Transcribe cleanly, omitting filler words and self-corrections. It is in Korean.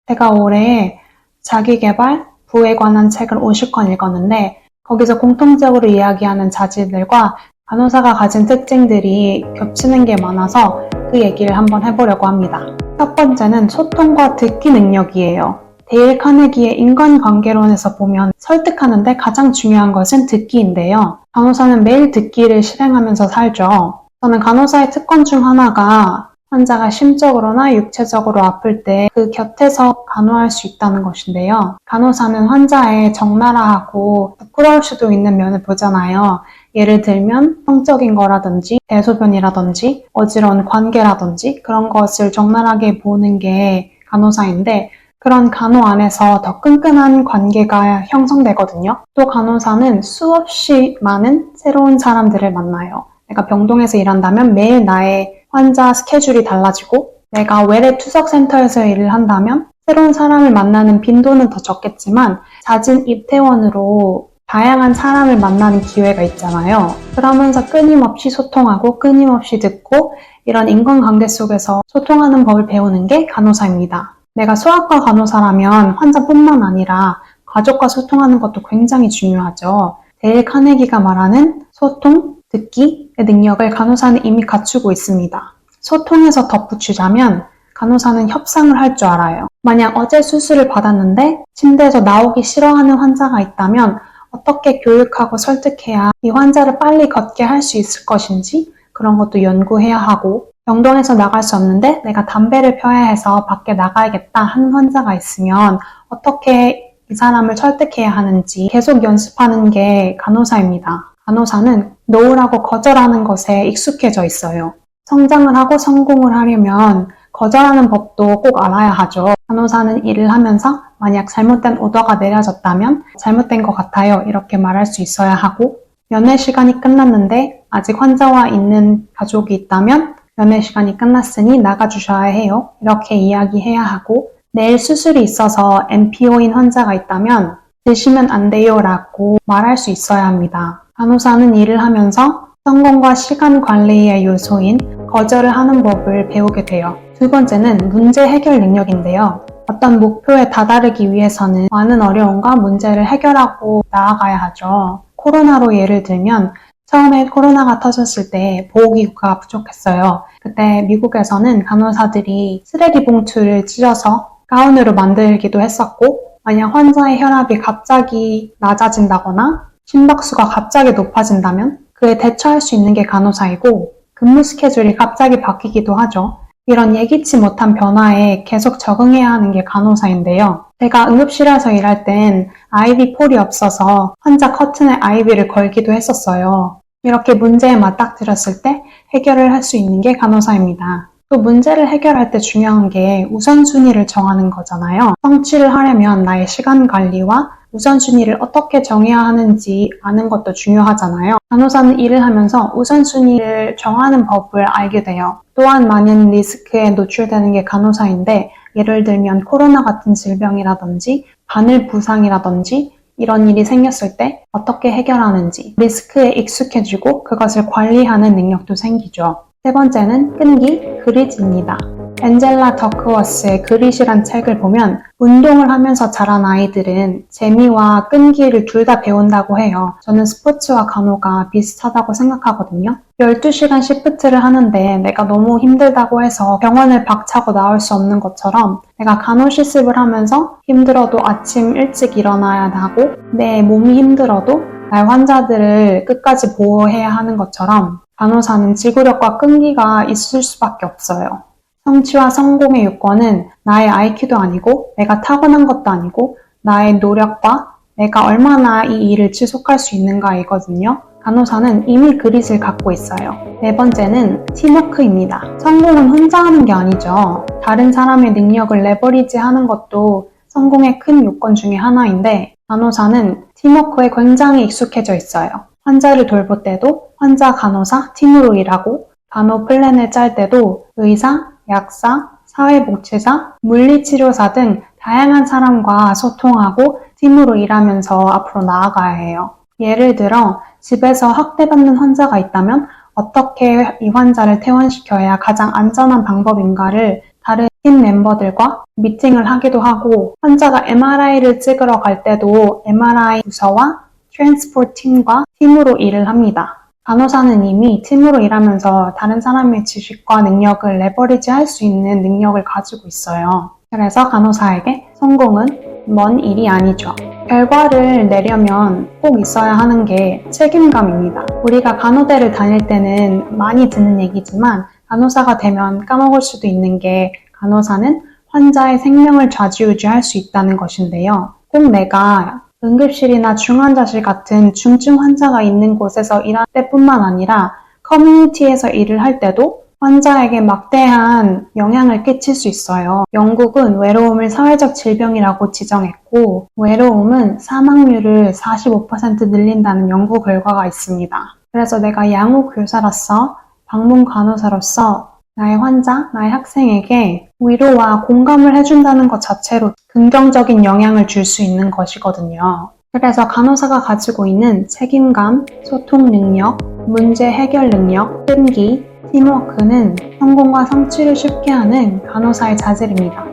제가 올해 자기계발, 부에 관한 책을 50권 읽었는데 거기서 공통적으로 이야기하는 자질들과 간호사가 가진 특징들이 겹치는 게 많아서 그 얘기를 한번 해보려고 합니다. 첫 번째는 소통과 듣기 능력이에요. 데일 카네기의 인간관계론에서 보면 설득하는데 가장 중요한 것은 듣기인데요. 간호사는 매일 듣기를 실행하면서 살죠. 저는 간호사의 특권 중 하나가 환자가 심적으로나 육체적으로 아플 때 그 곁에서 간호할 수 있다는 것인데요. 간호사는 환자의 적나라하고 부끄러울 수도 있는 면을 보잖아요. 예를 들면 성적인 거라든지 대소변이라든지 어지러운 관계라든지 그런 것을 적나라하게 보는 게 간호사인데 그런 간호 안에서 더 끈끈한 관계가 형성되거든요. 또 간호사는 수없이 많은 새로운 사람들을 만나요. 내가 병동에서 일한다면 매일 나의 환자 스케줄이 달라지고 내가 외래 투석센터에서 일을 한다면 새로운 사람을 만나는 빈도는 더 적겠지만 잦은 입퇴원으로 다양한 사람을 만나는 기회가 있잖아요. 그러면서 끊임없이 소통하고 끊임없이 듣고 이런 인간관계 속에서 소통하는 법을 배우는 게 간호사입니다. 내가 소아과 간호사라면 환자뿐만 아니라 가족과 소통하는 것도 굉장히 중요하죠. 데일 카네기가 말하는 소통, 듣기의 능력을 간호사는 이미 갖추고 있습니다. 소통에서 덧붙이자면 간호사는 협상을 할 줄 알아요. 만약 어제 수술을 받았는데 침대에서 나오기 싫어하는 환자가 있다면 어떻게 교육하고 설득해야 이 환자를 빨리 걷게 할 수 있을 것인지 그런 것도 연구해야 하고 병동에서 나갈 수 없는데 내가 담배를 펴야 해서 밖에 나가야겠다 하는 환자가 있으면 어떻게 이 사람을 설득해야 하는지 계속 연습하는 게 간호사입니다. 간호사는 노라고 거절하는 것에 익숙해져 있어요. 성장을 하고 성공을 하려면 거절하는 법도 꼭 알아야 하죠. 간호사는 일을 하면서 만약 잘못된 오더가 내려졌다면 잘못된 것 같아요 이렇게 말할 수 있어야 하고 면회 시간이 끝났는데 아직 환자와 있는 가족이 있다면 면회 시간이 끝났으니 나가주셔야 해요 이렇게 이야기해야 하고 내일 수술이 있어서 NPO인 환자가 있다면 드시면 안 돼요 라고 말할 수 있어야 합니다. 간호사는 일을 하면서 성공과 시간 관리의 요소인 거절을 하는 법을 배우게 돼요. 두 번째는 문제 해결 능력인데요. 어떤 목표에 다다르기 위해서는 많은 어려움과 문제를 해결하고 나아가야 하죠. 코로나로 예를 들면 처음에 코로나가 터졌을 때 보호기구가 부족했어요. 그때 미국에서는 간호사들이 쓰레기 봉투를 찢어서 가운으로 만들기도 했었고 만약 환자의 혈압이 갑자기 낮아진다거나 심박수가 갑자기 높아진다면 그에 대처할 수 있는 게 간호사이고 근무 스케줄이 갑자기 바뀌기도 하죠. 이런 예기치 못한 변화에 계속 적응해야 하는 게 간호사인데요. 제가 응급실에서 일할 땐 아이비 폴이 없어서 환자 커튼에 아이비를 걸기도 했었어요. 이렇게 문제에 맞닥뜨렸을 때 해결을 할 수 있는 게 간호사입니다. 또 문제를 해결할 때 중요한 게 우선순위를 정하는 거잖아요. 성취를 하려면 나의 시간 관리와 우선순위를 어떻게 정해야 하는지 아는 것도 중요하잖아요. 간호사는 일을 하면서 우선순위를 정하는 법을 알게 돼요. 또한 많은 리스크에 노출되는 게 간호사인데 예를 들면 코로나 같은 질병이라든지 바늘 부상이라든지 이런 일이 생겼을 때 어떻게 해결하는지 리스크에 익숙해지고 그것을 관리하는 능력도 생기죠. 세 번째는 끈기, 그릿입니다. 앤젤라 더크워스의 그릿이란 책을 보면 운동을 하면서 자란 아이들은 재미와 끈기를 둘 다 배운다고 해요. 저는 스포츠와 간호가 비슷하다고 생각하거든요. 12시간 시프트를 하는데 내가 너무 힘들다고 해서 병원을 박차고 나올 수 없는 것처럼 내가 간호 실습을 하면서 힘들어도 아침 일찍 일어나야 하고 내 몸이 힘들어도 나의 환자들을 끝까지 보호해야 하는 것처럼 간호사는 지구력과 끈기가 있을 수밖에 없어요. 성취와 성공의 요건은 나의 IQ도 아니고 내가 타고난 것도 아니고 나의 노력과 내가 얼마나 이 일을 지속할 수 있는가이거든요. 간호사는 이미 그릿을 갖고 있어요. 네 번째는 팀워크입니다. 성공은 혼자 하는 게 아니죠. 다른 사람의 능력을 레버리지 하는 것도 성공의 큰 요건 중에 하나인데 간호사는 팀워크에 굉장히 익숙해져 있어요. 환자를 돌볼 때도 환자, 간호사, 팀으로 일하고 간호 플랜을 짤 때도 의사, 약사, 사회복지사, 물리치료사 등 다양한 사람과 소통하고 팀으로 일하면서 앞으로 나아가야 해요. 예를 들어 집에서 학대받는 환자가 있다면 어떻게 이 환자를 퇴원시켜야 가장 안전한 방법인가를 다른 팀 멤버들과 미팅을 하기도 하고 환자가 MRI를 찍으러 갈 때도 MRI 부서와 트랜스포트 팀과 팀으로 일을 합니다. 간호사는 이미 팀으로 일하면서 다른 사람의 지식과 능력을 레버리지 할 수 있는 능력을 가지고 있어요. 그래서 간호사에게 성공은 먼 일이 아니죠. 결과를 내려면 꼭 있어야 하는 게 책임감입니다. 우리가 간호대를 다닐 때는 많이 듣는 얘기지만 간호사가 되면 까먹을 수도 있는 게 간호사는 환자의 생명을 좌지우지할 수 있다는 것인데요. 꼭 내가 응급실이나 중환자실 같은 중증 환자가 있는 곳에서 일할 때뿐만 아니라 커뮤니티에서 일을 할 때도 환자에게 막대한 영향을 끼칠 수 있어요. 영국은 외로움을 사회적 질병이라고 지정했고 외로움은 사망률을 45% 늘린다는 연구 결과가 있습니다. 그래서 내가 양호 교사로서 방문 간호사로서 나의 환자, 나의 학생에게 위로와 공감을 해준다는 것 자체로 긍정적인 영향을 줄 수 있는 것이거든요. 그래서 간호사가 가지고 있는 책임감, 소통 능력, 문제 해결 능력, 끈기, 팀워크는 성공과 성취를 쉽게 하는 간호사의 자질입니다.